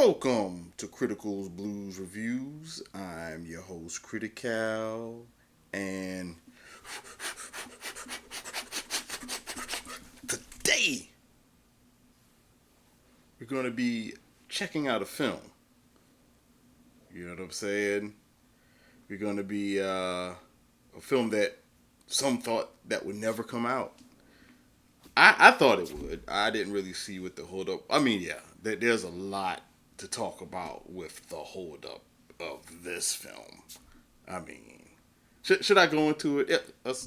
Welcome to Critical's Blues Reviews. I'm your host, Kritical, and today we're going to be checking out a film. You know what I'm saying? We're going to be a film that some thought that would never come out. I thought it would. I didn't really see what the hold up. I mean, yeah, there's a lot to talk about with the hold up of this film. I mean, should I go into it? Yeah, let's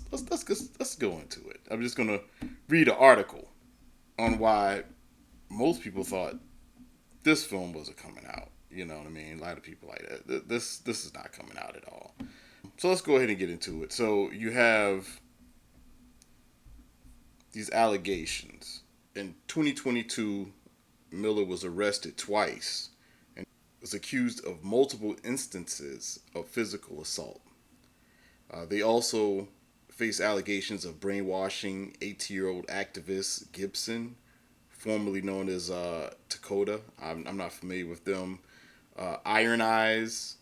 go into it. I'm just gonna read an article on why most people thought this film wasn't coming out. You know what I mean? A lot of people like that. This is not coming out at all. So let's go ahead and get into it. So you have these allegations. In 2022, Miller was arrested twice and was accused of multiple instances of physical assault. They also face allegations of brainwashing 18-year-old activist Gibson, formerly known as Dakota. I'm not familiar with them. Iron Eyes,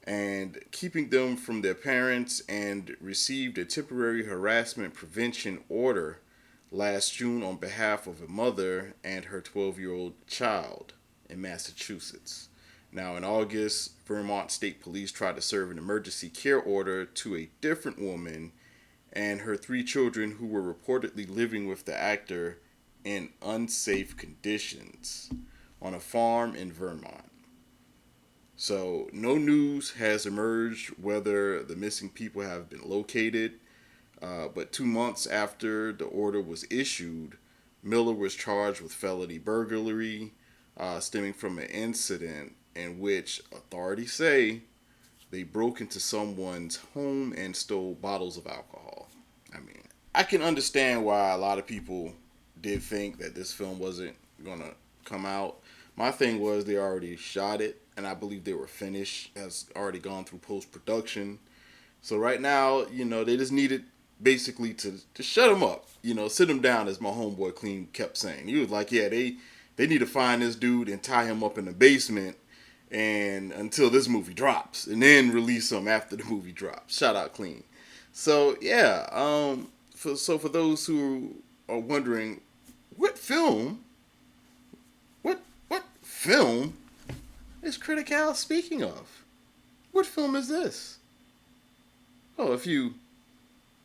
and keeping them from their parents, and received a temporary harassment prevention order last June on behalf of a mother and her 12-year-old child in Massachusetts. Now, in August, Vermont State Police tried to serve an emergency care order to a different woman and her three children who were reportedly living with the actor in unsafe conditions on a farm in Vermont. So, no news has emerged whether the missing people have been located. But 2 months after the order was issued, Miller was charged with felony burglary stemming from an incident in which authorities say they broke into someone's home and stole bottles of alcohol. I mean, I can understand why a lot of people did think that this film wasn't going to come out. My thing was they already shot it, and I believe they were finished, has already gone through post-production. So right now, they just needed basically to shut him up, sit him down, as my homeboy Clean kept saying. He was like, yeah, they need to find this dude and tie him up in the basement and until this movie drops, and then release him after the movie drops. Shout out Clean. So yeah, for those who are wondering, what film is Critical speaking of? What film is this? Oh, if you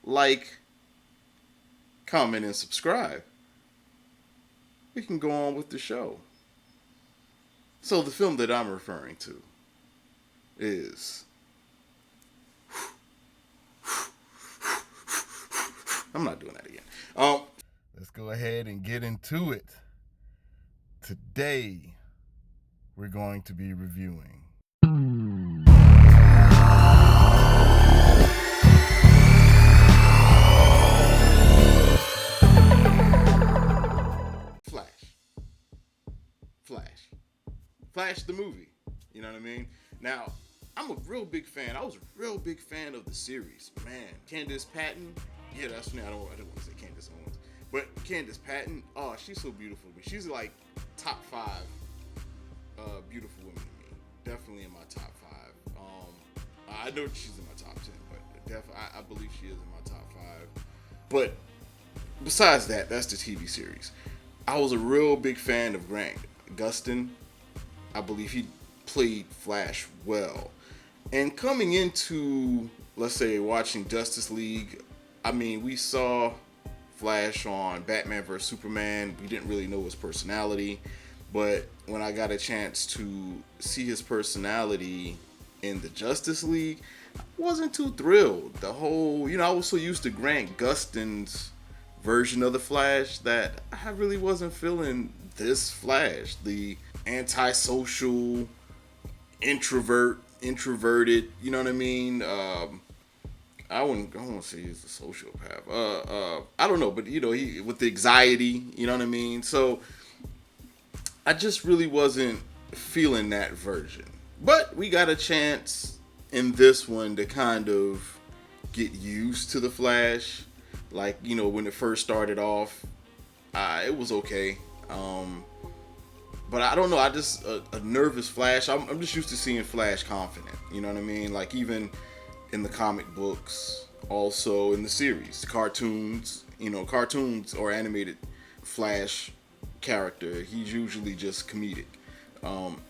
like, comment, and subscribe, we can go on with the show. So the film that I'm referring to is... I'm not doing that again. Let's go ahead and get into it. Today, we're going to be reviewing Flash the movie. You know what I mean? Now, I'm a real big fan. I was a real big fan of the series. Man, Candace Patton. Yeah, that's me. I don't want to say Candace Owens. But Candace Patton, oh, she's so beautiful to me. She's like top 5 beautiful women to me. Definitely in my top 5. I know she's in my top 10, but definitely I believe she is in my top 5. But besides that, that's the TV series. I was a real big fan of Grant Gustin. I believe he played Flash well. And coming into, let's say, watching Justice League, I mean, we saw Flash on Batman vs. Superman. We didn't really know his personality. But when I got a chance to see his personality in the Justice League, I wasn't too thrilled. The whole, I was so used to Grant Gustin's version of the Flash that I really wasn't feeling this Flash. The antisocial, introverted, you know what I mean? I wouldn't say he's a sociopath. I don't know, but he with the anxiety, you know what I mean? So I just really wasn't feeling that version. But we got a chance in this one to kind of get used to the Flash. Like, when it first started off, it was okay. but I don't know. I just a nervous Flash. I'm just used to seeing Flash confident. You know what I mean? Like even in the comic books, also in the series, cartoons. You know, cartoons or animated Flash character. He's usually just comedic. Um,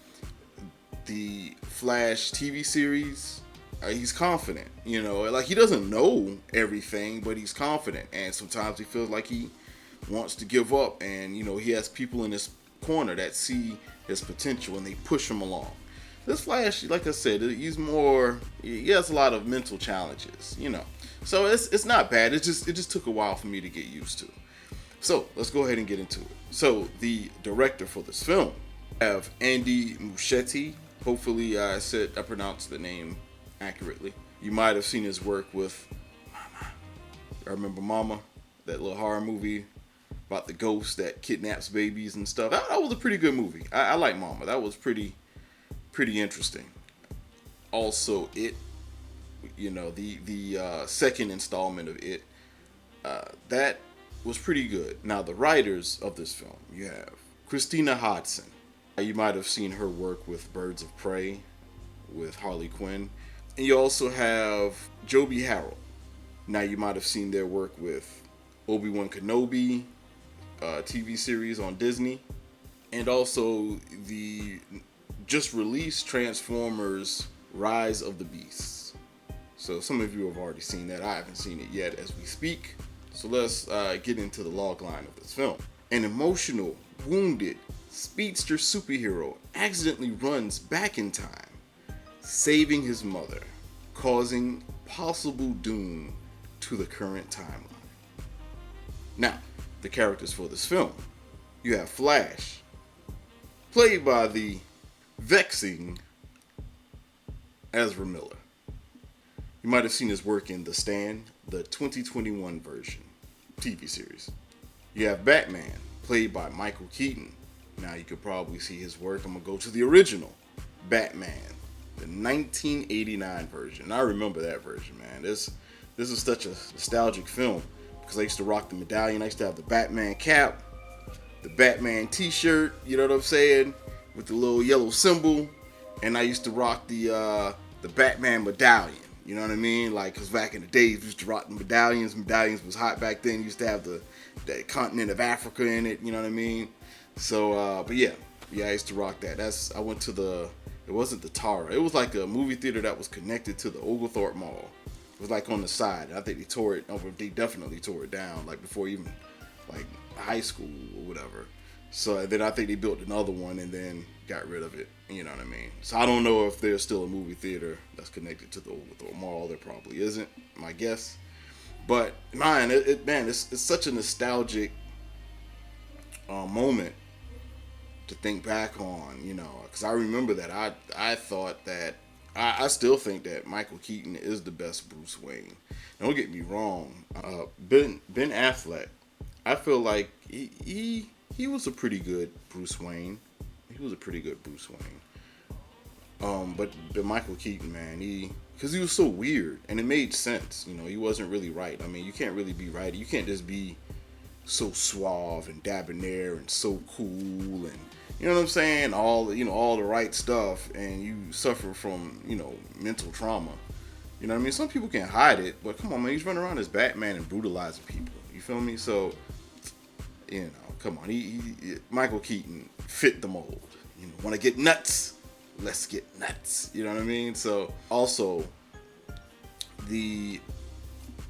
the Flash TV series, he's confident. You know, like he doesn't know everything, but he's confident, and sometimes he feels like he wants to give up, and you know he has people in his corner that see his potential and they push him along. This Flash, like I said, he has a lot of mental challenges, you know. So it's not bad. It just took a while for me to get used to. So let's go ahead and get into it. So the director for this film, I have Andy Muschietti. Hopefully I pronounced the name accurately. You might have seen his work with Mama. I remember Mama, that little horror movie about the ghost that kidnaps babies and stuff. That was a pretty good movie. I like Mama. That was pretty interesting. Also, It, you know, the second installment of It, that was pretty good. Now, the writers of this film, you have Christina Hodson. You might have seen her work with Birds of Prey, with Harley Quinn. And you also have Joby Harold. Now, you might have seen their work with Obi-Wan Kenobi, TV series on Disney, and also the just released Transformers Rise of the Beasts. So some of you have already seen that. I haven't seen it yet as we speak. So let's get into the log line of this film. An emotional, wounded, speedster superhero accidentally runs back in time, saving his mother, causing possible doom to the current timeline. Now, the characters for this film. You have Flash, played by the vexing Ezra Miller. You might have seen his work in The Stand, the 2021 version TV series. You have Batman, played by Michael Keaton. Now you could probably see his work. I'm going to go to the original Batman, the 1989 version. I remember that version, man. This is such a nostalgic film because I used to rock the medallion. I used to have the Batman cap, the Batman t-shirt, you know what I'm saying, with the little yellow symbol. And I used to rock the Batman medallion. You know what I mean? Like, because back in the days, we used to rock the medallions. Medallions was hot back then. You used to have the continent of Africa in it. You know what I mean? So, but yeah, I used to rock that. I went to it wasn't the Tara. It was like a movie theater that was connected to the Oglethorpe Mall. It was like on the side. I think they definitely tore it down, like before even like high school or whatever. So then I think they built another one and then got rid of it. You know what I mean? So I don't know if there's still a movie theater that's connected to the Oglethorpe Mall. There probably isn't, my guess. But man, it's such a nostalgic moment to think back on. You know, because I remember that I thought that I still think that Michael Keaton is the best Bruce Wayne. Don't get me wrong. Ben Affleck, I feel like he was a pretty good Bruce Wayne. He was a pretty good Bruce Wayne. But Michael Keaton, man, because he was so weird, and it made sense. You know, he wasn't really right. I mean, you can't really be right. You can't just be so suave and debonair and so cool and, you know what I'm saying, all the right stuff, and you suffer from, mental trauma. You know what I mean? Some people can hide it, but come on, man, he's running around as Batman and brutalizing people. You feel me? So, come on, Michael Keaton fit the mold. Want to get nuts? Let's get nuts. You know what I mean? So, also, the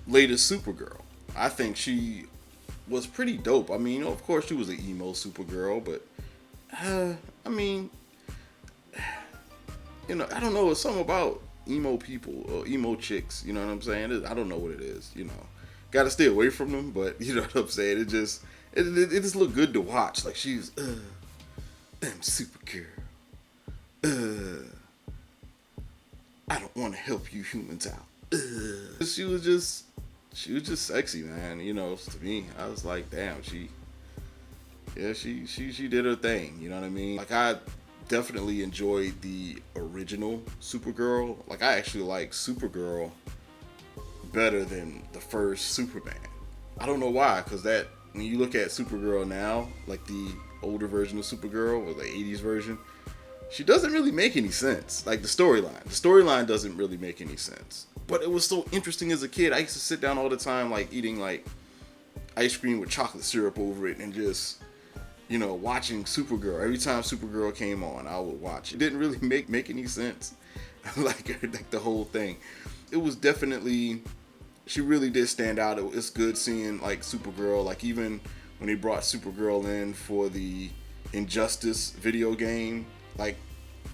latest Supergirl, I think she was pretty dope. I mean, of course, she was an emo Supergirl, but I don't know. It's something about emo people or emo chicks. You know what I'm saying? I don't know what it is. Got to stay away from them. But you know what I'm saying? It just looked good to watch. Like she's, I'm Supergirl. I don't want to help you humans out. She was just sexy, man. To me, I was like, damn, she did her thing. You know what I mean? Like, I definitely enjoyed the original Supergirl. Like, I actually like Supergirl better than the first Superman. I don't know why, because when you look at Supergirl now, like the older version of Supergirl, or the 80s version, she doesn't really make any sense. Like the storyline doesn't really make any sense. But it was so interesting as a kid. I used to sit down all the time, like eating like ice cream with chocolate syrup over it, and just, you know, watching Supergirl. Every time Supergirl came on, I would watch. It didn't really make any sense, like the whole thing. It was definitely, she really did stand out. It's good seeing like Supergirl, like even when they brought Supergirl in for the Injustice video game, like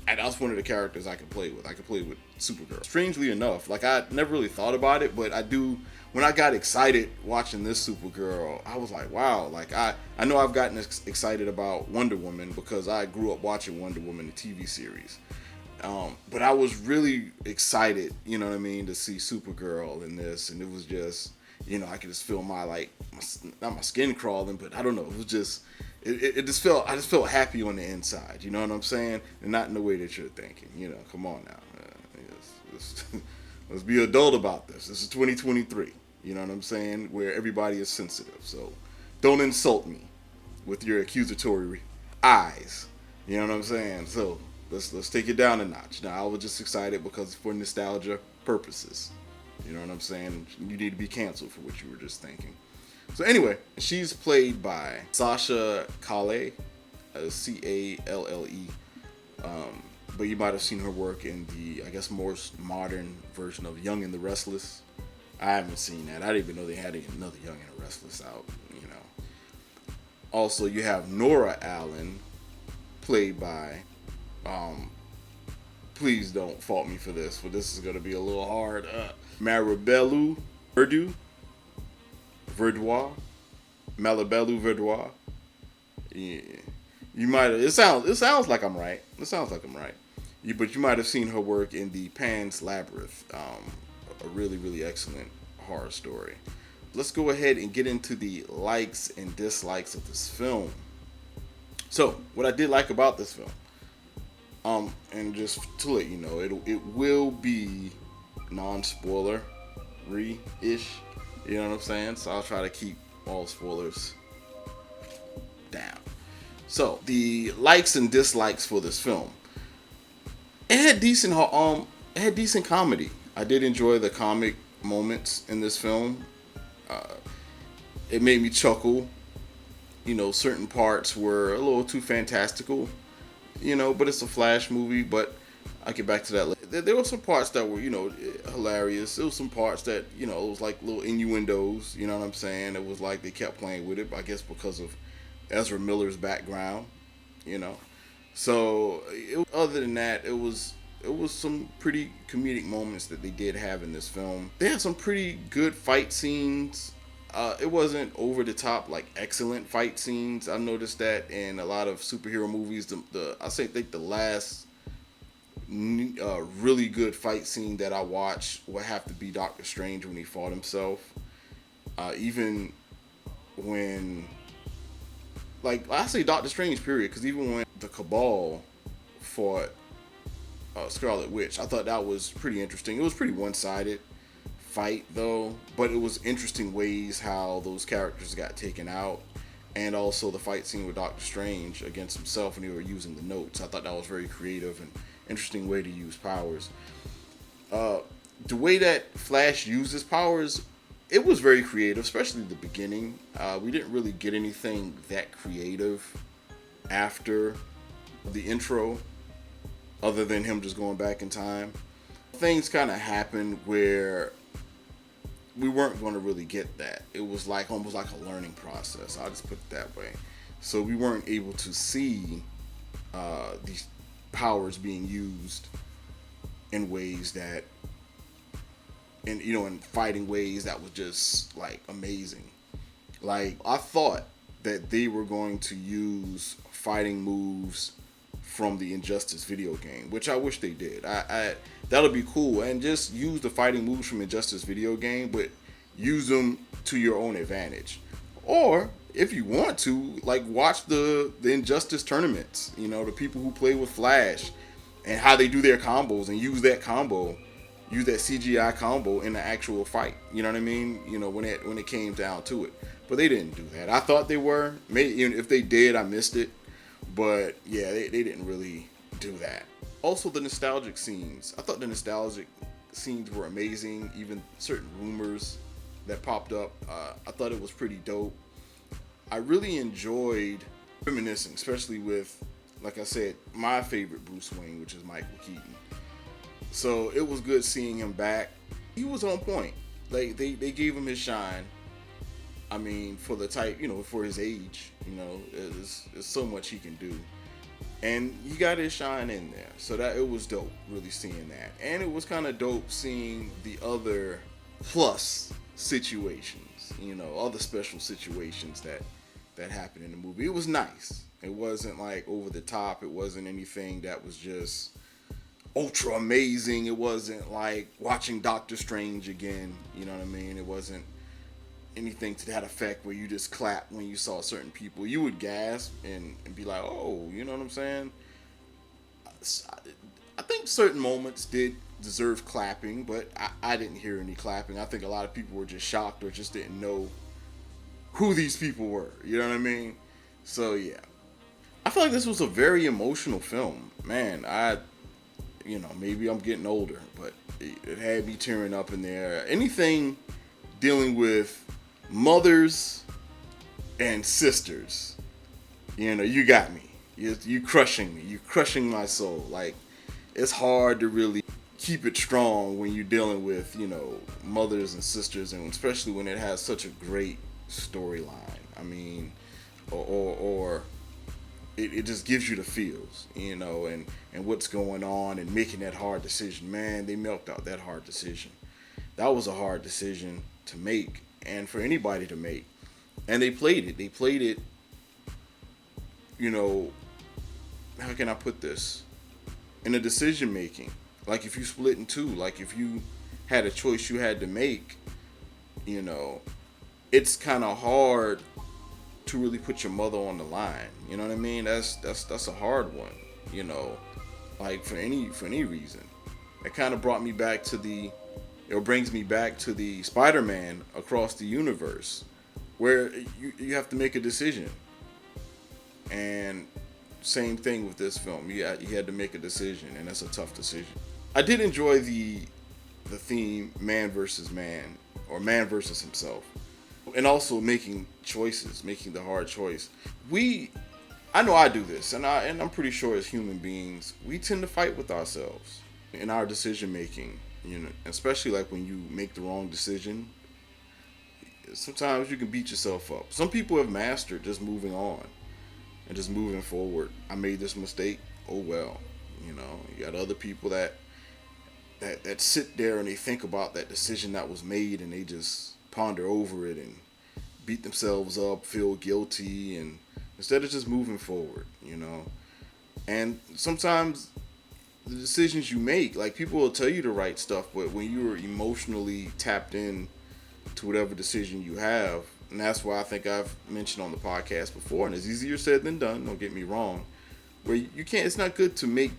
that was one of the characters I could play with. I could play with Supergirl. Strangely enough, like I never really thought about it, but I do. When I got excited watching this Supergirl, I was like, wow. Like I know I've gotten excited about Wonder Woman because I grew up watching Wonder Woman, the TV series. But I was really excited, you know what I mean, to see Supergirl in this, and it was just, you know, I could just feel not my skin crawling, but I don't know, it was just, I just felt happy on the inside, you know what I'm saying, and not in the way that you're thinking, you know. Come on now, let's be adult about this. This is 2023, you know what I'm saying, where everybody is sensitive, so don't insult me with your accusatory eyes, you know what I'm saying. So let's take it down a notch. Now, I was just excited because for nostalgia purposes. You know what I'm saying? You need to be canceled for what you were just thinking. So anyway, she's played by Sasha Calle, Calle. But you might have seen her work in the, I guess, more modern version of Young and the Restless. I haven't seen that. I didn't even know they had another Young and the Restless out, you know. Also, you have Nora Allen, played by, please don't fault me for this, but this is going to be a little hard. Maribelu Verdois. Yeah. You might have, it sounds like I'm right. But you might have seen her work in the Pan's Labyrinth, a really, really excellent horror story. Let's go ahead and get into the likes and dislikes of this film. So, what I did like about this film, and just to let you know, it will be non-spoiler-ish, you know what I'm saying? So I'll try to keep all spoilers down. So, the likes and dislikes for this film. It had decent comedy. I did enjoy the comic moments in this film. It made me chuckle. You know, certain parts were a little too fantastical, you know, but it's a Flash movie. But I'll get back to that later. There were some parts that were, you know, hilarious. There were some parts that, you know, it was like little innuendos, you know what I'm saying? It was like they kept playing with it, I guess because of Ezra Miller's background, you know. So, other than that, it was some pretty comedic moments that they did have in this film. They had some pretty good fight scenes. It wasn't over the top, like excellent fight scenes. I noticed that in a lot of superhero movies. I think the last really good fight scene that I watched would have to be Doctor Strange when he fought himself. Even when, like, I say Doctor Strange period, because even when the Cabal fought Scarlet Witch, I thought that was pretty interesting. It was pretty one-sided fight though, but it was interesting ways how those characters got taken out, and also the fight scene with Doctor Strange against himself when they were using the notes. I thought that was very creative and interesting way to use powers. The way that Flash uses powers, it was very creative, especially the beginning. We didn't really get anything that creative after the intro, other than him just going back in time. Things kind of happened where we weren't going to really get that. It was like almost like a learning process. I'll just put it that way. So we weren't able to see these powers being used in ways that, in fighting ways that was just like amazing. Like, I thought that they were going to use fighting moves from the Injustice video game, which I wish they did. That'll be cool, and just use the fighting moves from Injustice video game, but use them to your own advantage. Or if you want to, like, watch the Injustice tournaments. You know, the people who play with Flash and how they do their combos, and use that CGI combo in the actual fight. You know what I mean? You know, when it came down to it. But they didn't do that. I thought they were. Maybe if they did, I missed it. But yeah, they didn't really do that. Also, the nostalgic scenes. I thought the nostalgic scenes were amazing. Even certain rumors that popped up, I thought it was pretty dope. I really enjoyed reminiscing, especially with, like I said, my favorite Bruce Wayne, which is Michael Keaton. So it was good seeing him back. He was on point. Like they gave him his shine. I mean, for the type, for his age, there's so much he can do. And he got his shine in there. So that it was dope really seeing that. And it was kind of dope seeing the other plus situations, other special situations that happened in the movie. It was nice. It wasn't like over the top. It wasn't anything that was just ultra amazing. It wasn't like watching Doctor Strange again. You know what I mean? It wasn't anything to that effect where you just clap when you saw certain people. You would gasp and be like, oh, you know what I'm saying? I think certain moments did deserve clapping, but I didn't hear any clapping. I think a lot of people were just shocked or just didn't know who these people were. You know what I mean? So yeah. I feel like this was a very emotional film. Man, maybe I'm getting older, but it had me tearing up in there. Anything dealing with mothers and sisters, you got me. You crushing me. You crushing my soul. Like, it's hard to really keep it strong when you're dealing with, mothers and sisters, and especially when it has such a great storyline. I mean, or it just gives you the feels, and what's going on and making that hard decision. Man, they milked out that hard decision. That was a hard decision to make and for anybody to make. And they played it. They played it, how can I put this? In a decision making. Like if you split in two, like if you had a choice you had to make, it's kind of hard to really put your mother on the line. You know what I mean? That's a hard one, like for any reason. It kind of brings me back to the Spider-Man Across the Universe, where you have to make a decision. And same thing with this film. You had to make a decision, and that's a tough decision. I did enjoy the theme man versus man, or man versus himself, and also making choices, making the hard choice. I know I do this, and I'm pretty sure as human beings, we tend to fight with ourselves in our decision making. Especially like when you make the wrong decision. Sometimes you can beat yourself up. Some people have mastered just moving on and just moving forward. I made this mistake. Oh well. You got other people that sit there and they think about that decision that was made and they just ponder over it and beat themselves up, feel guilty, and instead of just moving forward, And sometimes the decisions you make, like people will tell you the right stuff, but when you're emotionally tapped in to whatever decision you have, and that's why I think I've mentioned on the podcast before, and it's easier said than done, don't get me wrong, where you can't, it's not good to make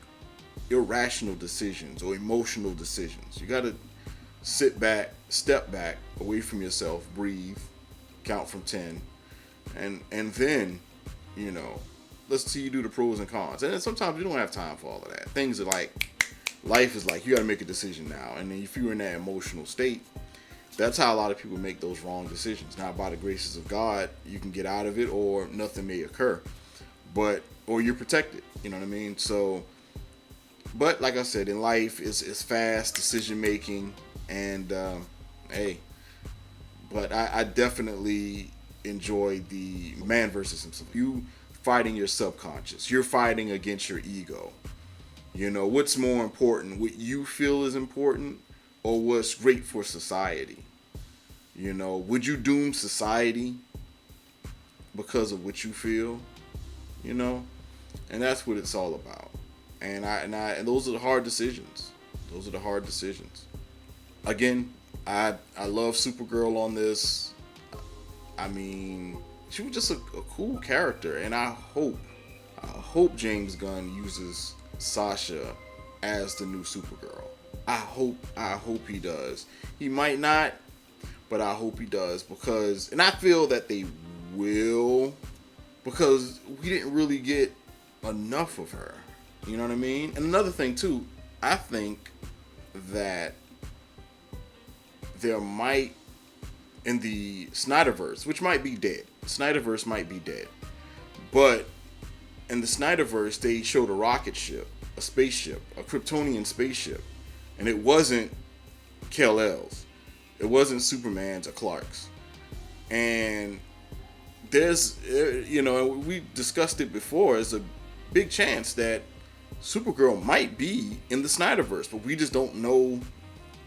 irrational decisions or emotional decisions. You got to sit back, step back, away from yourself, breathe, count from 10, and then, let's see you do the pros and cons. And then sometimes you don't have time for all of that. Things are like, life is like, you got to make a decision now. And then if you're in that emotional state, that's how a lot of people make those wrong decisions. Now, by the graces of God, you can get out of it or nothing may occur. Or you're protected. You know what I mean? So, but like I said, in life, it's fast decision making. And, but I definitely enjoyed the man versus himself. You fighting your subconscious. You're fighting against your ego. What's more important? What you feel is important or what's great for society? Would you doom society because of what you feel? And that's what it's all about. And those are the hard decisions. Those are the hard decisions. Again, I love Supergirl on this. I mean, she was just a cool character, and I hope James Gunn uses Sasha as the new Supergirl. I hope he does. He might not, but I hope he does and I feel that they will, because we didn't really get enough of her. You know what I mean? And another thing too, I think that there might, in the Snyderverse, which might be dead. Snyderverse might be dead. But in the Snyderverse, they showed a rocket ship, a spaceship, a Kryptonian spaceship. And it wasn't Kal-El's. It wasn't Superman's or Clark's. And there's, we discussed it before, there's a big chance that Supergirl might be in the Snyderverse, but we just don't know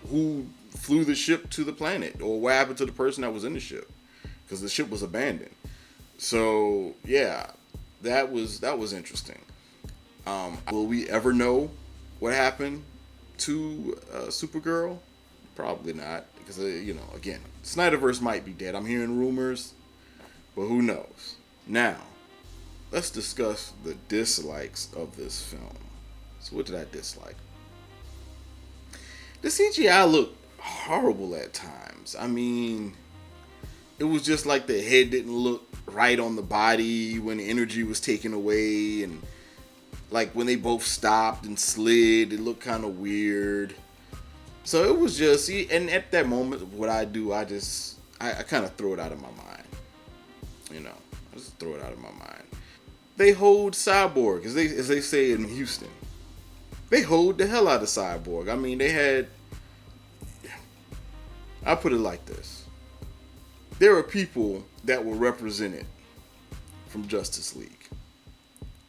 who flew the ship to the planet or what happened to the person that was in the ship, because the ship was abandoned. So yeah, that was interesting. Will we ever know what happened to Supergirl? Probably not, because again, Snyderverse might be dead. I'm hearing rumors, but who knows? Now, let's discuss the dislikes of this film. So what did I dislike? The CGI looked horrible at times. I mean, it was just like the head didn't look right on the body when the energy was taken away, and like when they both stopped and slid, it looked kind of weird. So it was just, and at that moment, what I do, I kind of throw it out of my mind. I just throw it out of my mind. They hold Cyborg, as they say in Houston. They hold the hell out of Cyborg. I mean, I'll put it like this. There are people that were represented from Justice League.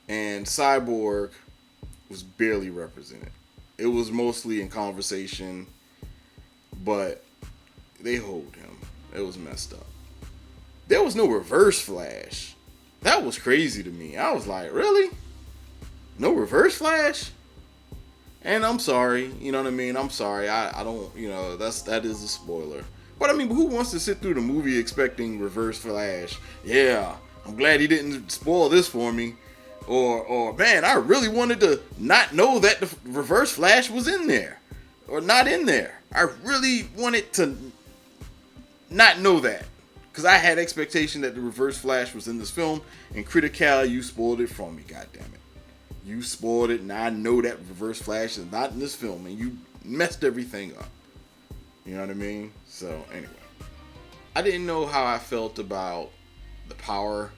And Cyborg was barely represented. It was mostly in conversation, but they hold him. It was messed up. There was no Reverse Flash. That was crazy to me. I was like, really? No Reverse Flash? And I'm sorry, you know what I mean? I'm sorry. I don't, that is a spoiler. But I mean, who wants to sit through the movie expecting Reverse Flash? Yeah, I'm glad he didn't spoil this for me. Or man, I really wanted to not know that the Reverse Flash was in there or not in there. I really wanted to not know that, because I had expectation that the Reverse Flash was in this film, and Critical, you spoiled it for me, goddammit. You spoiled it, and I know that Reverse Flash is not in this film, and you messed everything up. You know what I mean? So anyway, I didn't know how I felt about the power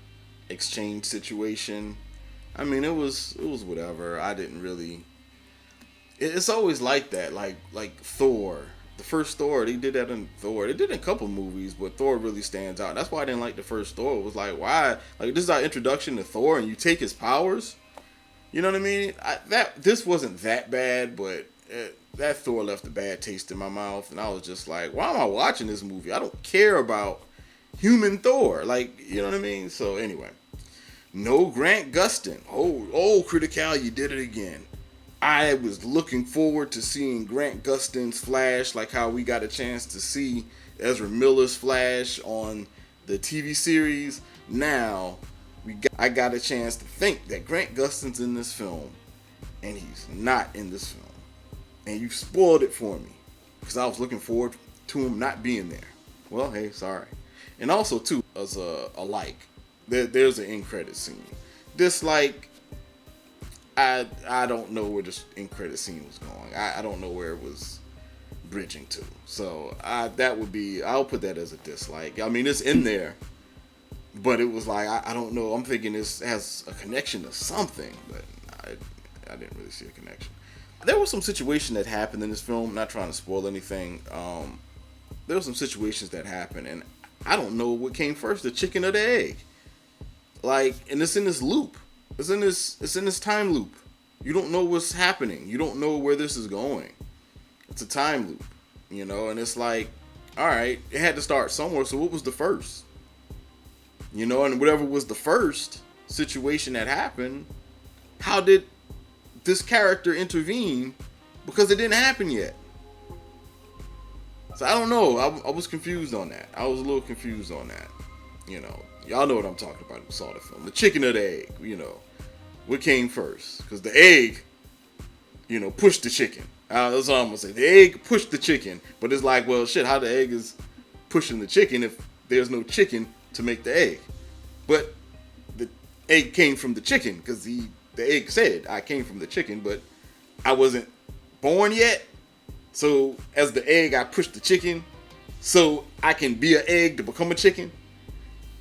exchange situation. I mean, it was whatever. I didn't really. It's always like that. Like Thor, the first Thor, they did that in Thor. They did it in a couple movies, but Thor really stands out. That's why I didn't like the first Thor. It was like, why? Like, this is our introduction to Thor, and you take his powers. You know what I mean? This wasn't that bad, but that Thor left a bad taste in my mouth, and I was just like, why am I watching this movie? I don't care about human Thor. Like, you know what I mean? So anyway. No Grant Gustin. Oh, Critical, you did it again. I was looking forward to seeing Grant Gustin's Flash, like how we got a chance to see Ezra Miller's Flash on the TV series. Now, I got a chance to think that Grant Gustin's in this film, and he's not in this film. And you spoiled it for me, because I was looking forward to him not being there. Well, hey, sorry. And also, too, as a like, there's an end credit scene. This, like, I don't know where this end credit scene was going. I don't know where it was bridging to. So I'll put that as a dislike. I mean, it's in there, but it was like, I don't know. I'm thinking this has a connection to something, but I didn't really see a connection. There was some situation that happened in this film. Not trying to spoil anything. There were some situations that happened, and I don't know what came first, the chicken or the egg. Like, and it's in this loop. It's in this time loop. You don't know what's happening. You don't know where this is going. It's a time loop, and it's like, all right, it had to start somewhere. So what was the first? And whatever was the first situation that happened, how did this character intervene? Because it didn't happen yet. So I don't know. I was confused on that. I was a little confused on that. Y'all know what I'm talking about who saw the film. The chicken or the egg, what came first? Because the egg, pushed the chicken. That's all I'm going to say. The egg pushed the chicken. But it's like, well, shit, how the egg is pushing the chicken if there's no chicken to make the egg? But the egg came from the chicken because he the egg said I came from the chicken, but I wasn't born yet. So as the egg, I pushed the chicken so I can be an egg to become a chicken.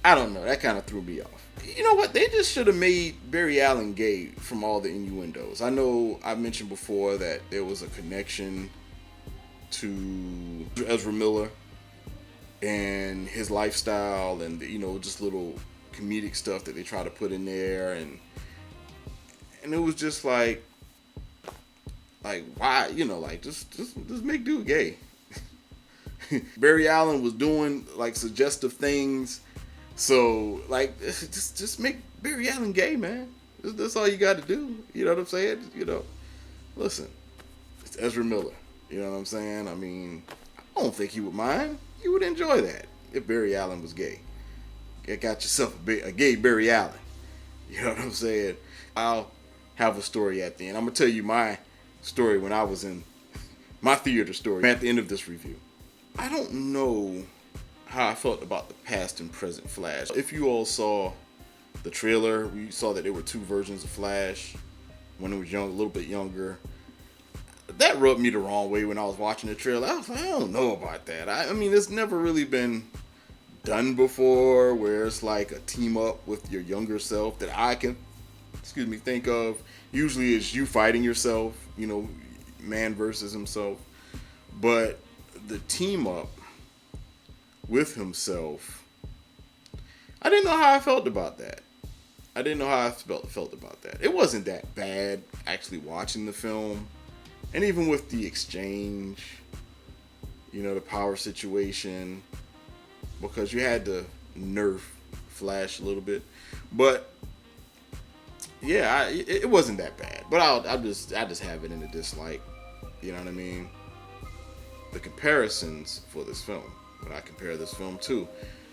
I don't know. That kind of threw me off. You know what? They just should have made Barry Allen gay from all the innuendos. I know I mentioned before that there was a connection to Ezra Miller and his lifestyle and, just little comedic stuff that they try to put in there. And it was just like why, just make dude gay. Barry Allen was doing like suggestive things. So, just make Barry Allen gay, man. That's all you got to do. You know what I'm saying? Listen, it's Ezra Miller. You know what I'm saying? I mean, I don't think he would mind. He would enjoy that if Barry Allen was gay. You got yourself a gay Barry Allen. You know what I'm saying? I'll have a story at the end. I'm going to tell you my story when I was in my theater story at the end of this review. I don't know how I felt about the past and present Flash. If you all saw the trailer, we saw that there were two versions of Flash. When he was young, a little bit younger. That rubbed me the wrong way when I was watching the trailer. I was like, I don't know about that. I mean, it's never really been done before where it's like a team up with your younger self that I can, think of. Usually it's you fighting yourself, man versus himself. But the team up with himself, I didn't know how I felt about that. It wasn't that bad actually watching the film. And even with the exchange, the power situation, because you had to nerf Flash a little bit. But yeah, it wasn't that bad. But I just have it in a dislike. You know what I mean? The comparisons for this film. What I compare this film to.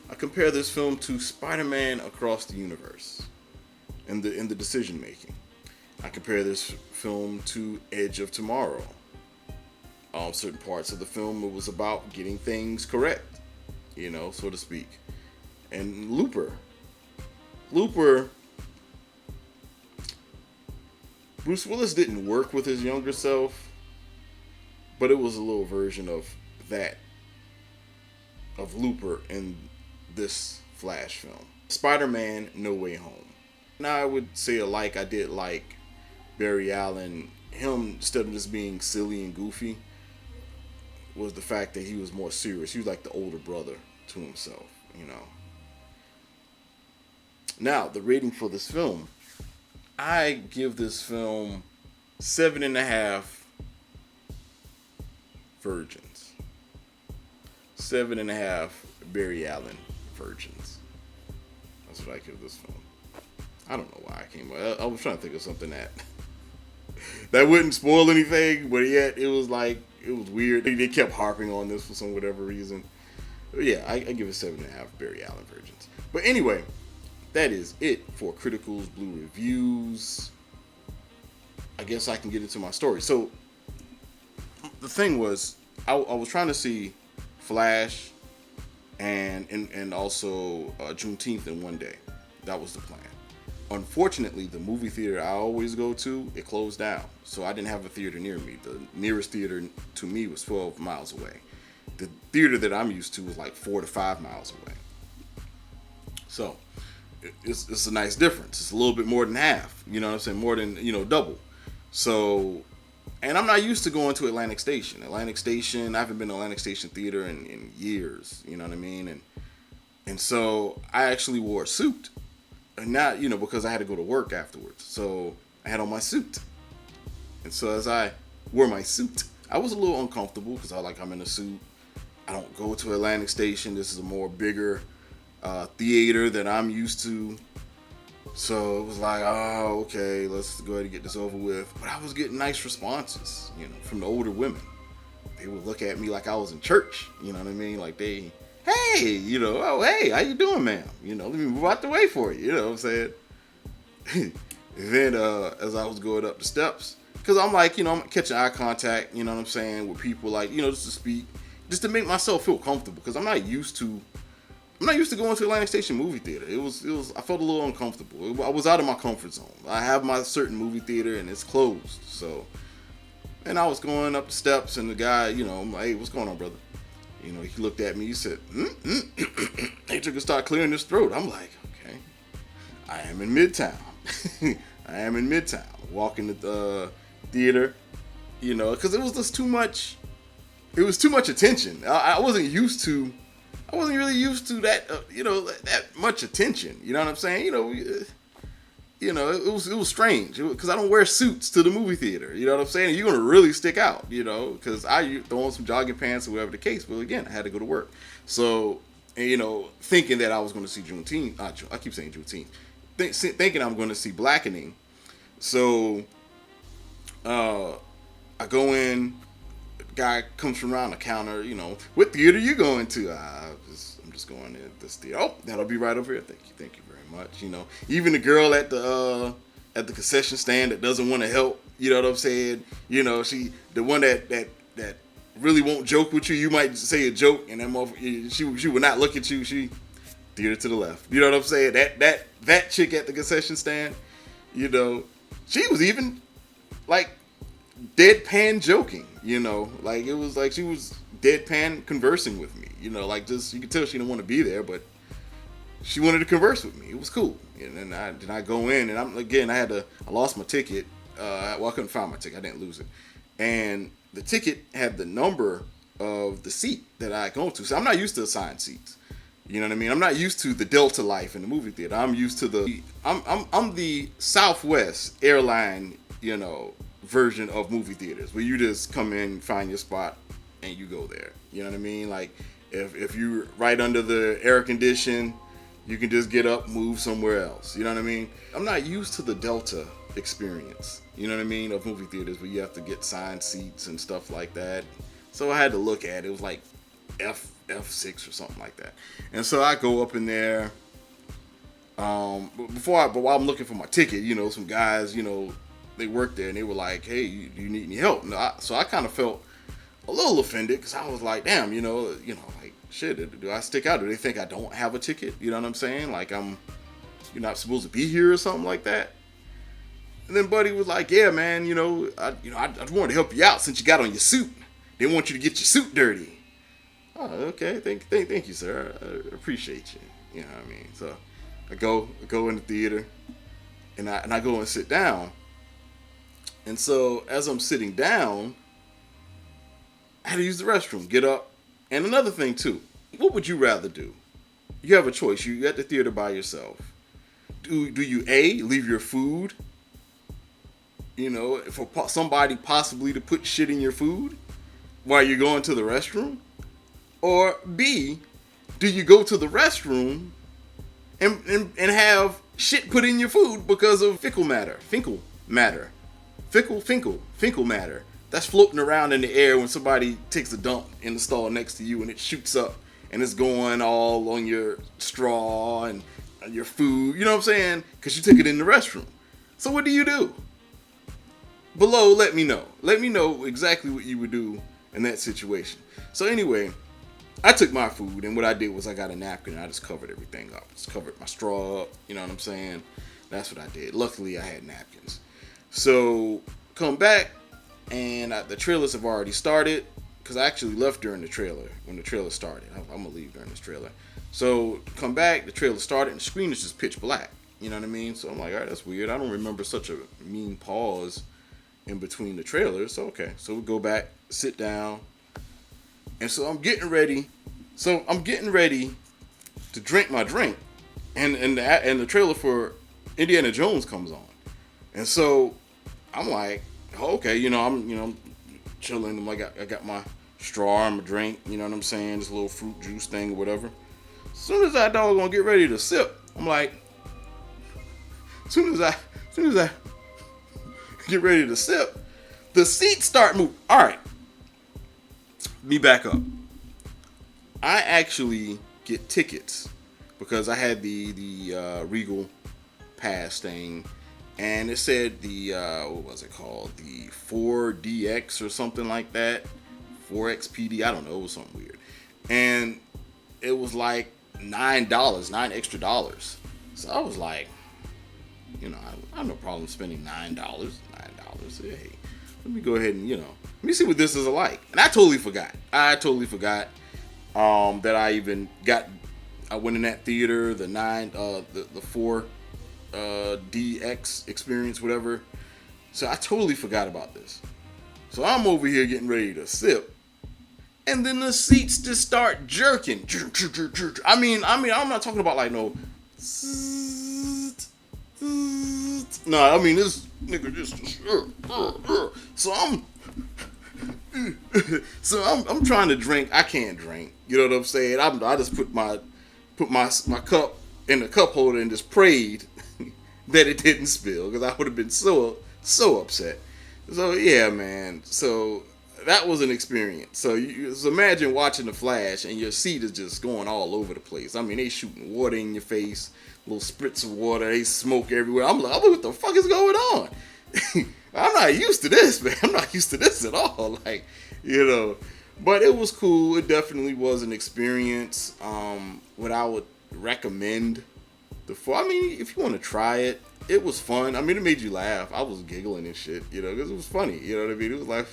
I compare this film to Spider-Man Across the Universe in the decision making. I compare this film to Edge of Tomorrow. Certain parts of the film, it was about getting things correct, so to speak. And Looper, Bruce Willis didn't work with his younger self, but it was a little version of that, of Looper in this Flash film. Spider-Man No Way Home. Now I would say I did like Barry Allen, him, instead of just being silly and goofy, was the fact that he was more serious. He was like the older brother to himself, Now, the rating for this film, I give this film 7.5 virgins. 7.5 Barry Allen virgins. That's what I give this film. I don't know why I came up. I was trying to think of something that wouldn't spoil anything, but yet it was weird. They kept harping on this for some whatever reason. But yeah, I give it 7.5 Barry Allen virgins. But anyway, that is it for Critical's Blue Reviews. I guess I can get into my story. So the thing was, I was trying to see Flash and also Juneteenth in one day. That was the plan. Unfortunately, the movie theater I always go to, it closed down. So I didn't have a theater near me. The nearest theater to me was 12 miles away. The theater that I'm used to was like 4 to 5 miles away. So it's a nice difference. It's a little bit more than half. You know what I'm saying? More than, double. So, and I'm not used to going to Atlantic Station. I haven't been to Atlantic Station Theater in years. You know what I mean? And so I actually wore a suit. And not, because I had to go to work afterwards. So I had on my suit. And so as I wore my suit, I was a little uncomfortable because I'm in a suit. I don't go to Atlantic Station. This is a more bigger theater that I'm used to. So it was like, oh, okay, let's go ahead and get this over with. But I was getting nice responses, from the older women. They would look at me like I was in church. You know what I mean? Like hey, oh, hey, how you doing, ma'am? Let me move out the way for you. You know what I'm saying? Then as I was going up the steps, because I'm I'm catching eye contact, you know what I'm saying, with people, just to speak, just to make myself feel comfortable, because I'm not used to I'm not used to going to Atlantic Station movie theater. I felt a little uncomfortable. I was out of my comfort zone. I have my certain movie theater and it's closed. So, and I was going up the steps and the guy, I'm like, hey, what's going on, brother? He looked at me. He said, he took a start clearing his throat. I'm like, okay, I am in Midtown. I am in Midtown. Walking the theater, because it was just too much. It was too much attention. I wasn't really used to that, that much attention. You know what I'm saying? It was strange because I don't wear suits to the movie theater. You know what I'm saying? You're gonna really stick out, because I throw on some jogging pants or whatever the case. But again, I had to go to work, so thinking that I was going to see Juneteenth. I keep saying Juneteenth. Thinking I'm going to see Blackening. So I go in. Guy comes from around the counter, what theater you going to? I'm just going to this theater. Oh, that'll be right over here. Thank you very much. Even the girl at the concession stand that doesn't want to help, you know what I'm saying? She the one that really won't joke with you. You might say a joke, and she would not look at you. She theater to the left. You know what I'm saying? That chick at the concession stand, she was even like deadpan joking, like it was like she was deadpan conversing with me, like just you could tell she didn't want to be there, but she wanted to converse with me. It was cool. And then I go in, and I lost my ticket. I couldn't find my ticket. I didn't lose it, and the ticket had the number of the seat that I go to. So I'm not used to assigned seats. You know what I mean? I'm not used to the Delta life in the movie theater. I'm used to I'm the Southwest airline, version of movie theaters where you just come in, find your spot, and you go there. You know what I mean? Like if you're right under the air condition, you can just get up, move somewhere else. You know what I mean? I'm not used to the Delta experience, you know what I mean, of movie theaters where you have to get signed seats and stuff like that. So I had to look at it. It was like F6 or something like that. And so I go up in there. But while I'm looking for my ticket, some guys, they worked there and they were like, hey, do you need any help? So I kind of felt a little offended because I was like, damn, like, shit, do I stick out? Do they think I don't have a ticket? You know what I'm saying? Like you're not supposed to be here or something like that? And then Buddy was like, yeah, man, I just wanted to help you out since you got on your suit. They want you to get your suit dirty. Oh, okay. Thank you, sir. I appreciate you. You know what I mean? So I go in the theater and I go and sit down. And so as I'm sitting down, I had to use the restroom, get up. And another thing too, what would you rather do? You have a choice. You're at the theater by yourself. Do you A, leave your food, for somebody possibly to put shit in your food while you're going to the restroom? Or B, do you go to the restroom and have shit put in your food because of fecal matter that's floating around in the air when somebody takes a dump in the stall next to you and it shoots up and it's going all on your straw and your food, you know what I'm saying? Because you took it in the restroom. So what do you do? Below, let me know. Let me know exactly what you would do in that situation. So anyway, I took my food and what I did was I got a napkin and I just covered everything up. Just covered my straw up, you know what I'm saying? That's what I did. Luckily, I had napkins. So come back and the trailers have already started because I actually left during the trailer when the trailer started. I'm gonna leave during this trailer. So come back, the trailer started and the screen is just pitch black. You know what I mean? So I'm like, all right, that's weird. I don't remember such a mean pause in between the trailers. So okay, so we go back, sit down, and so I'm getting ready. To drink my drink, and the trailer for Indiana Jones comes on, and so I'm like, oh, okay, I'm chilling. I got my straw and my drink. You know what I'm saying? This little fruit juice thing or whatever. As soon as that dog gonna get ready to sip, I'm like, as soon as I get ready to sip, the seats start moving. All right, me back up. I actually get tickets because I had the Regal Pass thing, and it said the what was it called? The 4DX or something like that, 4XPD. I don't know. It was something weird, and it was like $9, $9 extra. So I was like, I have no problem spending $9. Hey, let me go ahead and let me see what this is like. And I totally forgot. That I even got. I went in that theater, the 4 DX experience, whatever. So I totally forgot about this. So I'm over here getting ready to sip, and then the seats just start jerking. I mean, I'm not talking about like no. No, I mean this nigga just. So I'm trying to drink. I can't drink. You know what I'm saying? I just put my cup in the cup holder and just prayed that it didn't spill, because I would have been so upset. So yeah, man. So that was an experience. So you imagine watching The Flash and your seat is just going all over the place. I mean, they shooting water in your face, little spritz of water, they smoke everywhere. I'm like, what the fuck is going on? I'm not used to this, man. I'm not used to this at all. Like, but it was cool. It definitely was an experience. What I would recommend I mean, if you want to try it, it was fun. I mean, it made you laugh. I was giggling and shit, because it was funny. You know what I mean? It was like,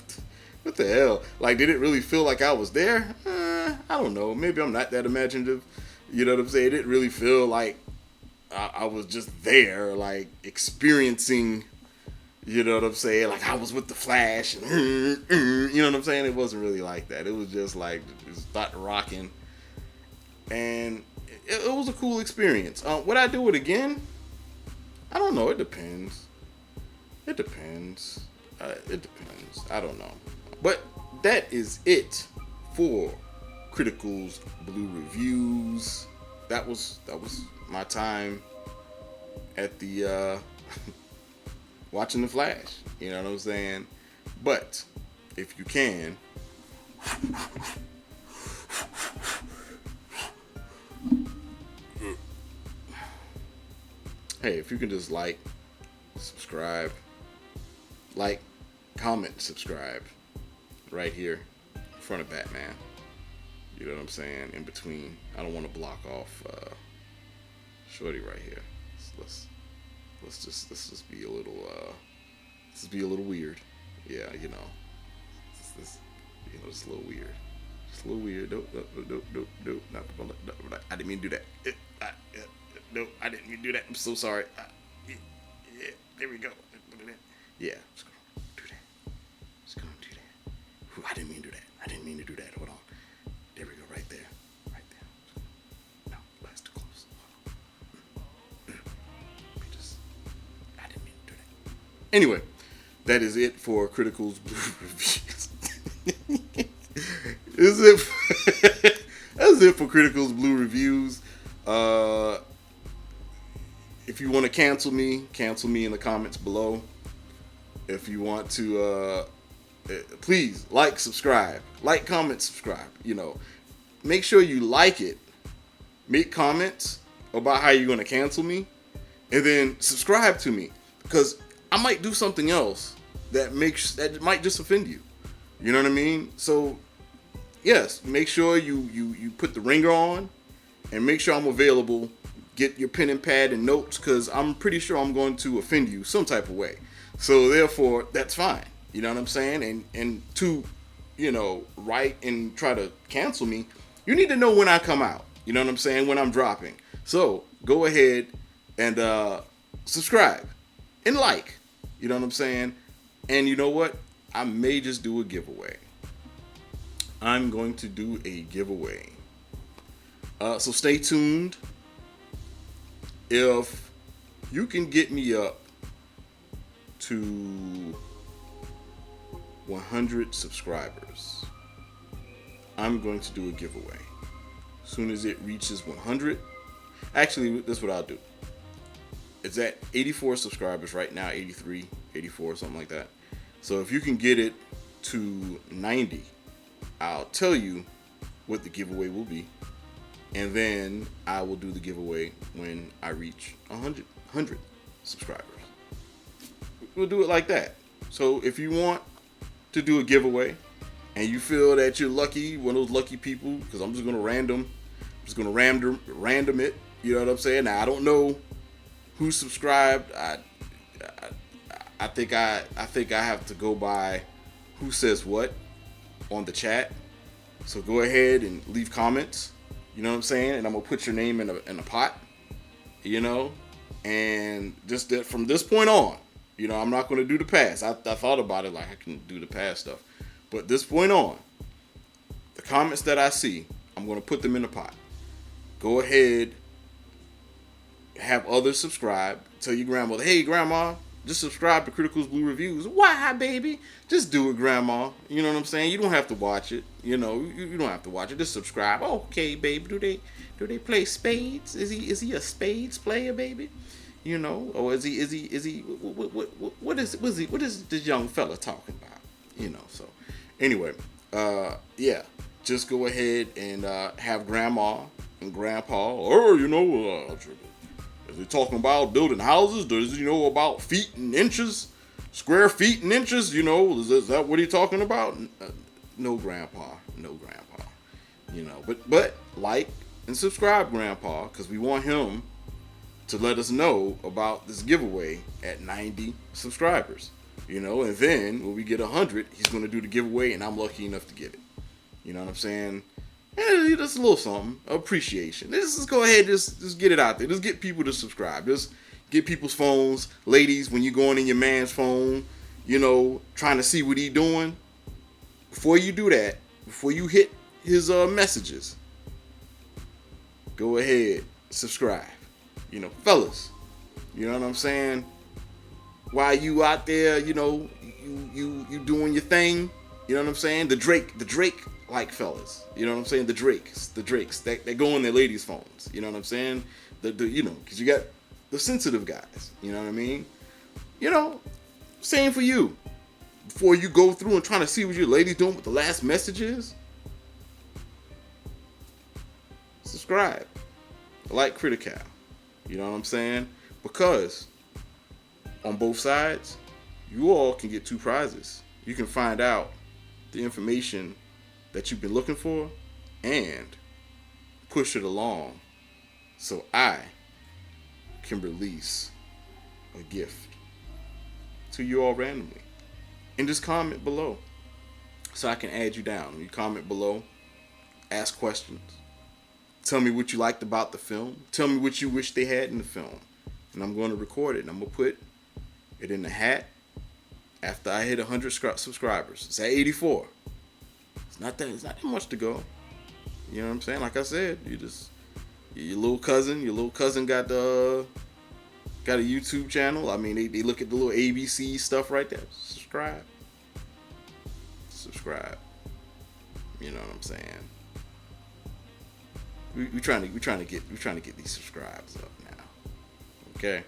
what the hell? Like, did it really feel like I was there? I don't know. Maybe I'm not that imaginative. You know what I'm saying? It didn't really feel like I was just there, like, experiencing, you know what I'm saying? Like, I was with the Flash. And, you know what I'm saying? It wasn't really like that. It was just like, just start rocking. And it was a cool experience. Would I do it again? I don't know. It depends. It depends. I don't know. But that is it for Critical's Blue Reviews. That was my time at the watching The Flash. You know what I'm saying? But if you can, hey, if you can just subscribe, comment, subscribe, right here in front of Batman. You know what I'm saying? In between. I don't want to block off Shorty right here. Let's just be a little weird. Yeah, it's a little weird. Just a little weird. Nope. I didn't mean to do that. Nope, I didn't mean to do that. I'm so sorry. Yeah, there we go. Yeah, just gonna do that. I didn't mean to do that. Hold on. There we go, right there. No, that's too close. I didn't mean to do that. Anyway, that is it for Critical's Blue Reviews. That's it for Critical's Blue Reviews. If you want to cancel me in the comments below. If you want to, please subscribe, comment, subscribe. Make sure you like it. Make comments about how you're going to cancel me, and then subscribe to me, because I might do something else that might just offend you. You know what I mean? So, yes, make sure you put the ringer on, and make sure I'm available. Get your pen and pad and notes, because I'm pretty sure I'm going to offend you some type of way. So therefore, that's fine. You know what I'm saying? And to, write and try to cancel me, you need to know when I come out. You know what I'm saying? When I'm dropping. So go ahead and subscribe and like. You know what I'm saying? And you know what? I may just do a giveaway. I'm going to do a giveaway. So stay tuned. If you can get me up to 100 subscribers, I'm going to do a giveaway. As soon as it reaches 100, actually, that's what I'll do. It's at 84 subscribers right now, 83, 84, something like that. So if you can get it to 90, I'll tell you what the giveaway will be. And then I will do the giveaway when I reach 100 subscribers. We'll do it like that. So if you want to do a giveaway and you feel that you're lucky, one of those lucky people, because I'm just going to random just gonna random it. You know what I'm saying? Now I don't know who subscribed. I think I have to go by who says what on the chat. So go ahead and leave comments. You know what I'm saying? And I'm gonna put your name in a pot. You know, and just that from this point on, you know, I'm not gonna do the past. I thought about it like I can do the past stuff, but this point on, the comments that I see, I'm gonna put them in the pot. Go ahead, have others subscribe. Tell your grandmother, hey grandma, just subscribe to Critical's Blue Reviews. Why, baby? Just do it, grandma. You know what I'm saying? You don't have to watch it. You know, you don't have to watch it. Just subscribe. Okay, baby. Do they play spades? Is he a spades player, baby? You know, or is he what is this young fella talking about? You know, so anyway, yeah, just go ahead and have grandma and grandpa, or you know, is he talking about building houses? Does he know about feet and inches, square feet and inches? You know, is that what he talking about? No, grandpa. You know, but like and subscribe, grandpa, because we want him to let us know about this giveaway at 90 subscribers. You know, and then when we get 100, he's going to do the giveaway, and I'm lucky enough to get it. You know what I'm saying? And just a little something, appreciation. Just go ahead, just get it out there. Just get people to subscribe. Just get people's phones. Ladies, when you're going in your man's phone, you know, trying to see what he doing, before you do that, before you hit his messages, go ahead, subscribe. You know, fellas, you know what I'm saying? While you out there, you know, you doing your thing, you know what I'm saying? The Drake like fellas, you know what I'm saying? The Drakes, they go on their ladies' phones, you know what I'm saying? The you know, because you got the sensitive guys, you know what I mean? You know, same for you. Before you go through and trying to see what your lady's doing with the last messages, subscribe, like Critical, you know what I'm saying? Because on both sides, you all can get 2 prizes. You can find out the information that you've been looking for and push it along so I can release a gift to you all randomly. And just comment below so I can add you down. You comment below, ask questions, tell me what you liked about the film, tell me what you wish they had in the film, and I'm going to record it and I'm going to put it in the hat after I hit 100 subscribers. It's at 84. It's not that much to go. You know what I'm saying? Like I said, your little cousin got a YouTube channel. I mean, they look at the little ABC stuff right there. Subscribe. You know what I'm saying? We trying to get these subscribes up now. Okay?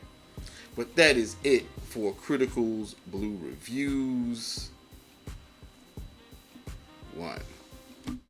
But that is it for Critical's Blue Reviews 1.